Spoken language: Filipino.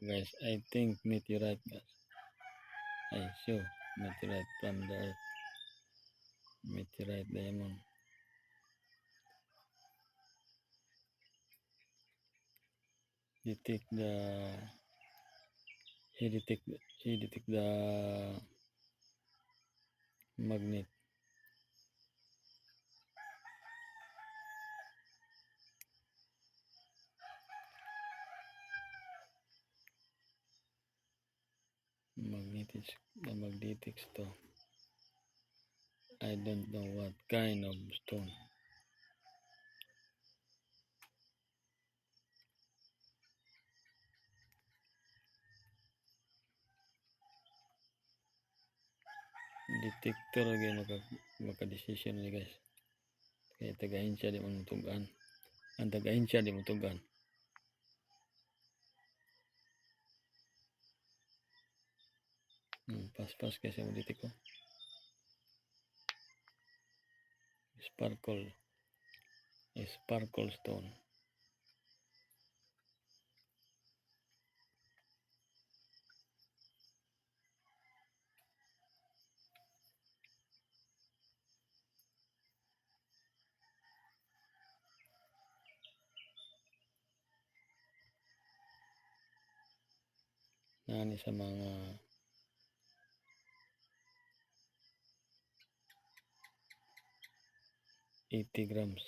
guys, I think meteorite guys. I show meteorite from the earth. Meteorite diamond. Detect the he detect the magnet. Magnetic stone. I don't know what kind of stone. Detector lagi maka-decision ni guys. Kaya tagahin siya di mamutugan. Ang tagahin siya di mamutugan. Pas-pas kasi mo dito ko. Sparkle stone. Nani sa mga 80 grams.